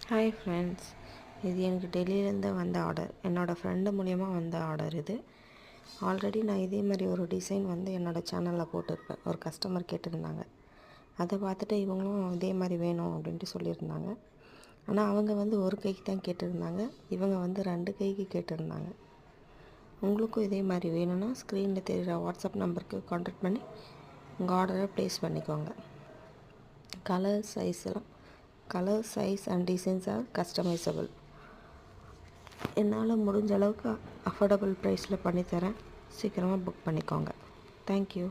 Hi friends, இது எனக்கு டெல்லியிலேருந்து வந்த ஆர்டர். என்னோடய ஃப்ரெண்டு மூலிமா வந்த ஆர்டர் இது. ஆல்ரெடி நான் இதே மாதிரி ஒரு டிசைன் என்னோடய சேனலில் போட்டிருப்பேன். ஒரு கஸ்டமர் கேட்டிருந்தாங்க. அதை பார்த்துட்டு இவங்களும் இதே மாதிரி வேணும் அப்படின்ட்டு சொல்லியிருந்தாங்க. ஆனால் அவங்க ஒரு கைக்கு தான் கேட்டிருந்தாங்க, இவங்க 2 கைக்கு கேட்டிருந்தாங்க. உங்களுக்கும் இதே மாதிரி வேணும்னா ஸ்க்ரீனில் தெரிகிற வாட்ஸ்அப் நம்பருக்கு கான்டாக்ட் பண்ணி உங்கள் ஆர்டரை ப்ளேஸ் பண்ணிக்கோங்க. Colour, size and designs are customisable. என்னால் முடிஞ்ச அளவுக்கு அஃபோர்டபுள் ப்ரைஸில் பண்ணித்தரேன். சீக்கிரமாக புக் பண்ணிக்கோங்க. தேங்க்யூ.